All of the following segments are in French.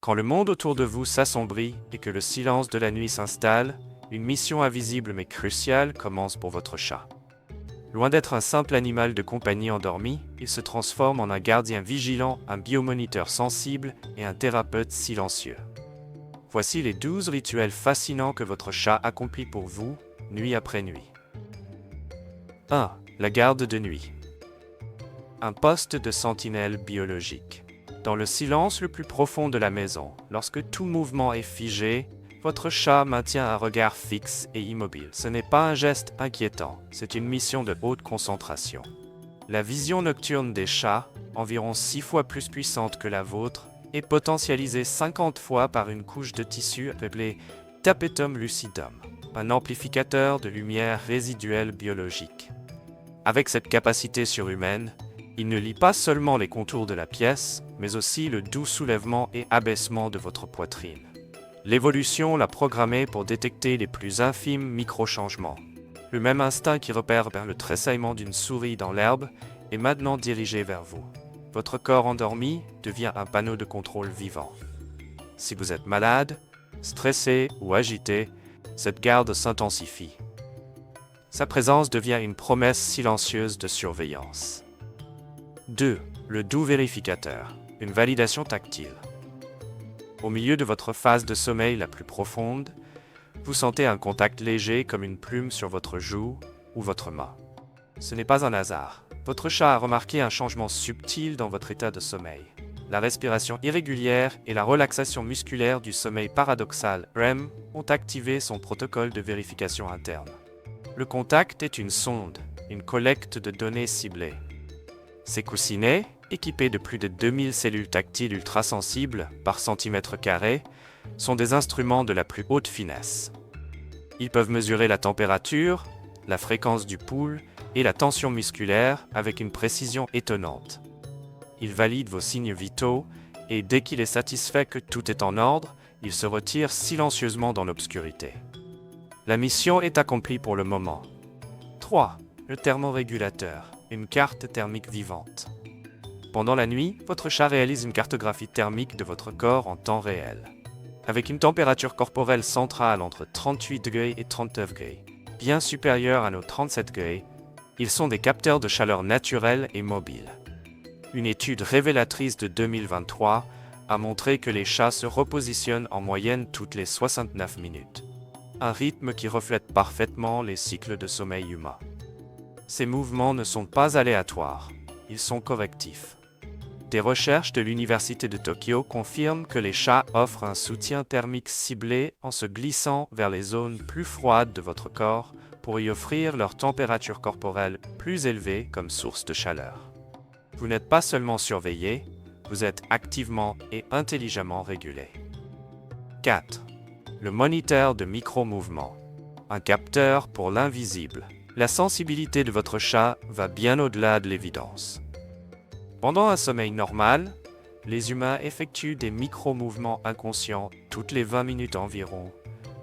Quand le monde autour de vous s'assombrit et que le silence de la nuit s'installe, une mission invisible mais cruciale commence pour votre chat. Loin d'être un simple animal de compagnie endormi, il se transforme en un gardien vigilant, un biomoniteur sensible et un thérapeute silencieux. Voici les 12 rituels fascinants que votre chat accomplit pour vous, nuit après nuit. 1. La garde de nuit. Un poste de sentinelle biologique. Dans le silence le plus profond de la maison, lorsque tout mouvement est figé, votre chat maintient un regard fixe et immobile. Ce n'est pas un geste inquiétant, c'est une mission de haute concentration. La vision nocturne des chats, environ 6 fois plus puissante que la vôtre, est potentialisée 50 fois par une couche de tissu appelée tapetum lucidum, un amplificateur de lumière résiduelle biologique. Avec cette capacité surhumaine, il ne lit pas seulement les contours de la pièce, mais aussi le doux soulèvement et abaissement de votre poitrine. L'évolution l'a programmé pour détecter les plus infimes micro-changements. Le même instinct qui repère le tressaillement d'une souris dans l'herbe est maintenant dirigé vers vous. Votre corps endormi devient un panneau de contrôle vivant. Si vous êtes malade, stressé ou agité, cette garde s'intensifie. Sa présence devient une promesse silencieuse de surveillance. 2. Le doux vérificateur, une validation tactile. Au milieu de votre phase de sommeil la plus profonde, vous sentez un contact léger comme une plume sur votre joue ou votre main. Ce n'est pas un hasard. Votre chat a remarqué un changement subtil dans votre état de sommeil. La respiration irrégulière et la relaxation musculaire du sommeil paradoxal REM ont activé son protocole de vérification interne. Le contact est une sonde, une collecte de données ciblées. Ces coussinets, équipés de plus de 2000 cellules tactiles ultrasensibles par centimètre carré, sont des instruments de la plus haute finesse. Ils peuvent mesurer la température, la fréquence du pouls et la tension musculaire avec une précision étonnante. Ils valident vos signes vitaux et dès qu'il est satisfait que tout est en ordre, il se retire silencieusement dans l'obscurité. La mission est accomplie pour le moment. 3. Le thermorégulateur, une carte thermique vivante. Pendant la nuit, votre chat réalise une cartographie thermique de votre corps en temps réel. Avec une température corporelle centrale entre 38 degrés et 39 degrés, bien supérieure à nos 37 degrés, ils sont des capteurs de chaleur naturels et mobiles. Une étude révélatrice de 2023 a montré que les chats se repositionnent en moyenne toutes les 69 minutes. Un rythme qui reflète parfaitement les cycles de sommeil humain. Ces mouvements ne sont pas aléatoires, ils sont correctifs. Des recherches de l'Université de Tokyo confirment que les chats offrent un soutien thermique ciblé en se glissant vers les zones plus froides de votre corps pour y offrir leur température corporelle plus élevée comme source de chaleur. Vous n'êtes pas seulement surveillé, vous êtes activement et intelligemment régulé. 4. Le moniteur de micro-mouvements. Un capteur pour l'invisible. La sensibilité de votre chat va bien au-delà de l'évidence. Pendant un sommeil normal, les humains effectuent des micro-mouvements inconscients toutes les 20 minutes environ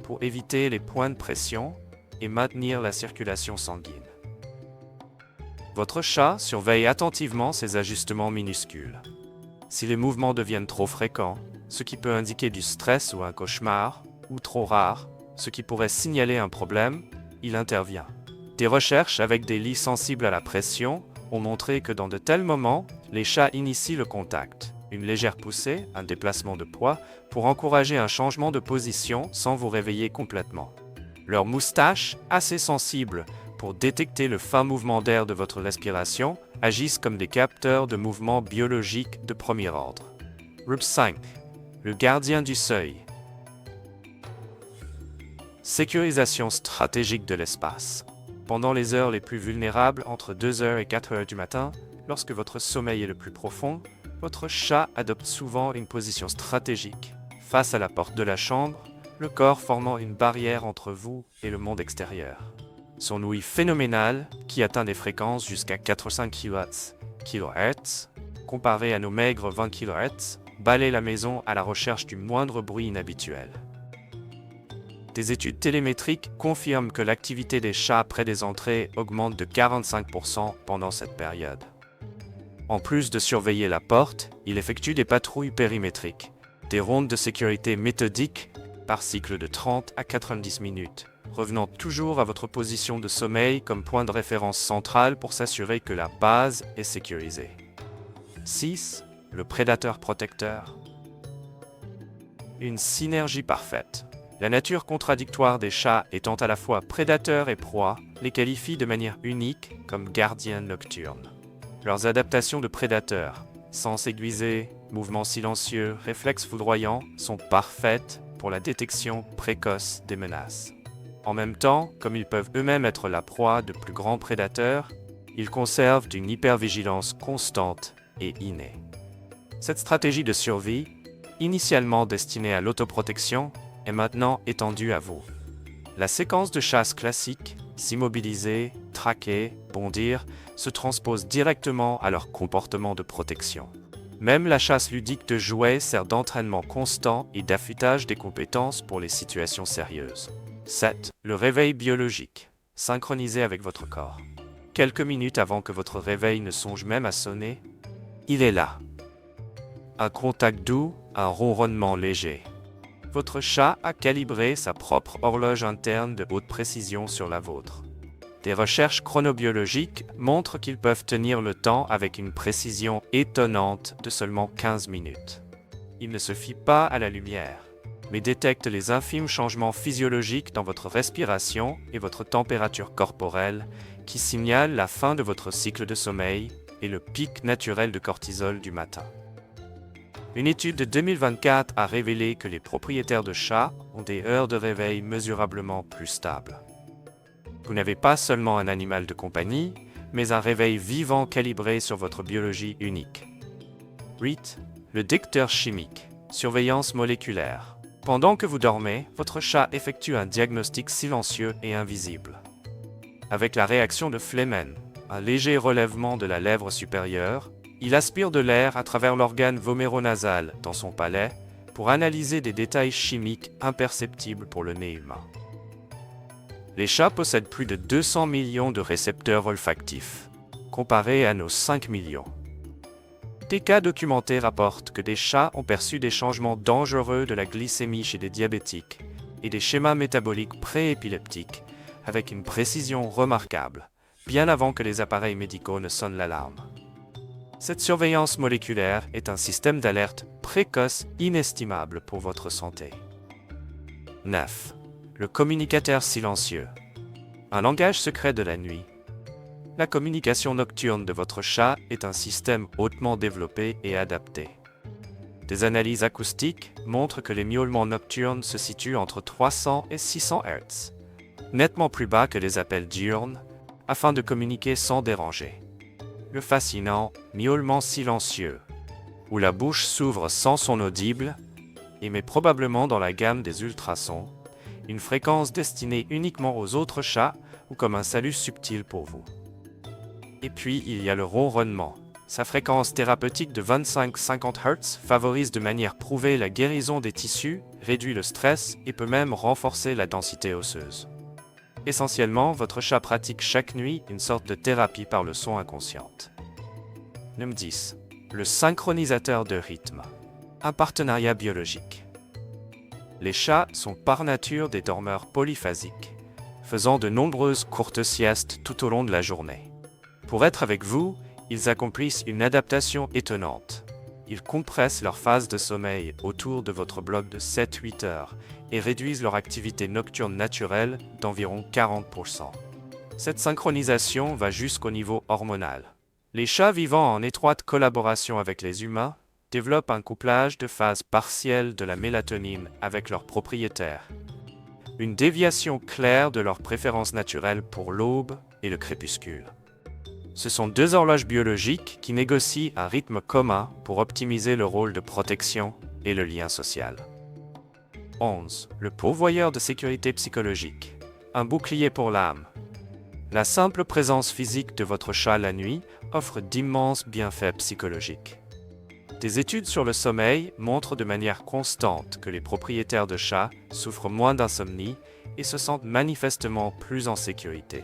pour éviter les points de pression et maintenir la circulation sanguine. Votre chat surveille attentivement ces ajustements minuscules. Si les mouvements deviennent trop fréquents, ce qui peut indiquer du stress ou un cauchemar, ou trop rares, ce qui pourrait signaler un problème, il intervient. Des recherches avec des lits sensibles à la pression ont montré que dans de tels moments, les chats initient le contact, une légère poussée, un déplacement de poids, pour encourager un changement de position sans vous réveiller complètement. Leurs moustaches, assez sensibles pour détecter le fin mouvement d'air de votre respiration, agissent comme des capteurs de mouvements biologiques de premier ordre. Groupe 5. Le gardien du seuil. Sécurisation stratégique de l'espace. Pendant les heures les plus vulnérables, entre 2h et 4h du matin, lorsque votre sommeil est le plus profond, votre chat adopte souvent une position stratégique, face à la porte de la chambre, le corps formant une barrière entre vous et le monde extérieur. Son ouïe phénoménale, qui atteint des fréquences jusqu'à 85 kHz, comparé à nos maigres 20 kHz, balaye la maison à la recherche du moindre bruit inhabituel. Des études télémétriques confirment que l'activité des chats près des entrées augmente de 45% pendant cette période. En plus de surveiller la porte, il effectue des patrouilles périmétriques. Des rondes de sécurité méthodiques par cycle de 30 à 90 minutes, revenant toujours à votre position de sommeil comme point de référence central pour s'assurer que la base est sécurisée. 6. Le prédateur protecteur. Une synergie parfaite. La nature contradictoire des chats étant à la fois prédateurs et proies, les qualifie de manière unique comme gardiens nocturnes. Leurs adaptations de prédateurs, sens aiguisé, mouvements silencieux, réflexes foudroyants, sont parfaites pour la détection précoce des menaces. En même temps, comme ils peuvent eux-mêmes être la proie de plus grands prédateurs, ils conservent une hypervigilance constante et innée. Cette stratégie de survie, initialement destinée à l'autoprotection, est maintenant étendue à vous. La séquence de chasse classique, s'immobiliser, traquer, bondir, se transpose directement à leur comportement de protection. Même la chasse ludique de jouets sert d'entraînement constant et d'affûtage des compétences pour les situations sérieuses. 7. Le réveil biologique, synchronisé avec votre corps. Quelques minutes avant que votre réveil ne songe même à sonner, il est là. Un contact doux, un ronronnement léger. Votre chat a calibré sa propre horloge interne de haute précision sur la vôtre. Des recherches chronobiologiques montrent qu'ils peuvent tenir le temps avec une précision étonnante de seulement 15 minutes. Ils ne se fient pas à la lumière, mais détectent les infimes changements physiologiques dans votre respiration et votre température corporelle qui signalent la fin de votre cycle de sommeil et le pic naturel de cortisol du matin. Une étude de 2024 a révélé que les propriétaires de chats ont des heures de réveil mesurablement plus stables. Vous n'avez pas seulement un animal de compagnie, mais un réveil vivant calibré sur votre biologie unique. 8. Le dicteur chimique, surveillance moléculaire. Pendant que vous dormez, votre chat effectue un diagnostic silencieux et invisible. Avec la réaction de Flehmen, un léger relèvement de la lèvre supérieure, il aspire de l'air à travers l'organe voméronasal dans son palais pour analyser des détails chimiques imperceptibles pour le nez humain. Les chats possèdent plus de 200 millions de récepteurs olfactifs, comparés à nos 5 millions. Des cas documentés rapportent que des chats ont perçu des changements dangereux de la glycémie chez des diabétiques et des schémas métaboliques préépileptiques avec une précision remarquable, bien avant que les appareils médicaux ne sonnent l'alarme. Cette surveillance moléculaire est un système d'alerte précoce inestimable pour votre santé. 9. Le communicateur silencieux. Un langage secret de la nuit. La communication nocturne de votre chat est un système hautement développé et adapté. Des analyses acoustiques montrent que les miaulements nocturnes se situent entre 300 et 600 Hz, nettement plus bas que les appels diurnes, afin de communiquer sans déranger. Le fascinant miaulement silencieux, où la bouche s'ouvre sans son audible, émet probablement dans la gamme des ultrasons, une fréquence destinée uniquement aux autres chats ou comme un salut subtil pour vous. Et puis, il y a le ronronnement. Sa fréquence thérapeutique de 25-50 Hz favorise de manière prouvée la guérison des tissus, réduit le stress et peut même renforcer la densité osseuse. Essentiellement, votre chat pratique chaque nuit une sorte de thérapie par le son inconsciente. Numéro 10. Le synchronisateur de rythme. Un partenariat biologique. Les chats sont par nature des dormeurs polyphasiques, faisant de nombreuses courtes siestes tout au long de la journée. Pour être avec vous, ils accomplissent une adaptation étonnante. Ils compressent leur phase de sommeil autour de votre bloc de 7-8 heures et réduisent leur activité nocturne naturelle d'environ 40%. Cette synchronisation va jusqu'au niveau hormonal. Les chats vivant en étroite collaboration avec les humains développent un couplage de phases partielles de la mélatonine avec leurs propriétaires. Une déviation claire de leur préférence naturelle pour l'aube et le crépuscule. Ce sont deux horloges biologiques qui négocient un rythme commun pour optimiser le rôle de protection et le lien social. 11. Le pourvoyeur de sécurité psychologique. Un bouclier pour l'âme. La simple présence physique de votre chat la nuit offre d'immenses bienfaits psychologiques. Des études sur le sommeil montrent de manière constante que les propriétaires de chats souffrent moins d'insomnie et se sentent manifestement plus en sécurité.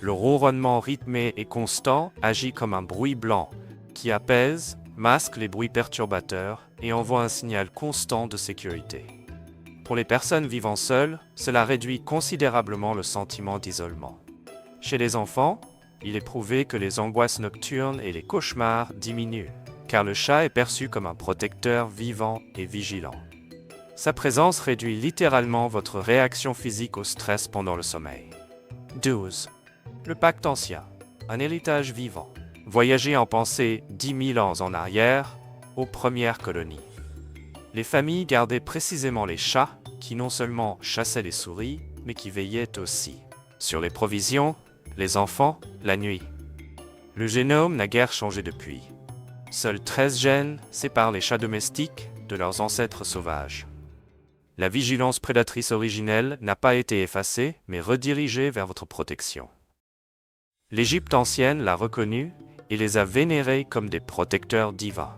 Le ronronnement rythmé et constant agit comme un bruit blanc qui apaise, masque les bruits perturbateurs et envoie un signal constant de sécurité. Pour les personnes vivant seules, cela réduit considérablement le sentiment d'isolement. Chez les enfants, il est prouvé que les angoisses nocturnes et les cauchemars diminuent, car le chat est perçu comme un protecteur vivant et vigilant. Sa présence réduit littéralement votre réaction physique au stress pendant le sommeil. 12. Le pacte ancien, un héritage vivant. Voyagez en pensée 10 000 ans en arrière, aux premières colonies. Les familles gardaient précisément les chats, qui non seulement chassaient les souris, mais qui veillaient aussi sur les provisions, les enfants, la nuit. Le génome n'a guère changé depuis. Seuls 13 gènes séparent les chats domestiques de leurs ancêtres sauvages. La vigilance prédatrice originelle n'a pas été effacée, mais redirigée vers votre protection. L'Égypte ancienne l'a reconnue et les a vénérés comme des protecteurs divins.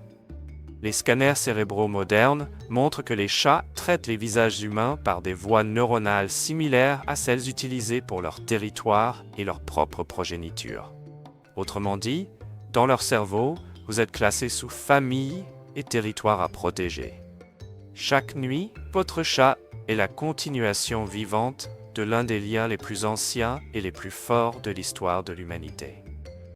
Les scanners cérébraux modernes montrent que les chats traitent les visages humains par des voies neuronales similaires à celles utilisées pour leur territoire et leur propre progéniture. Autrement dit, dans leur cerveau, vous êtes classé sous famille et territoire à protéger. Chaque nuit, votre chat est la continuation vivante de l'un des liens les plus anciens et les plus forts de l'histoire de l'humanité.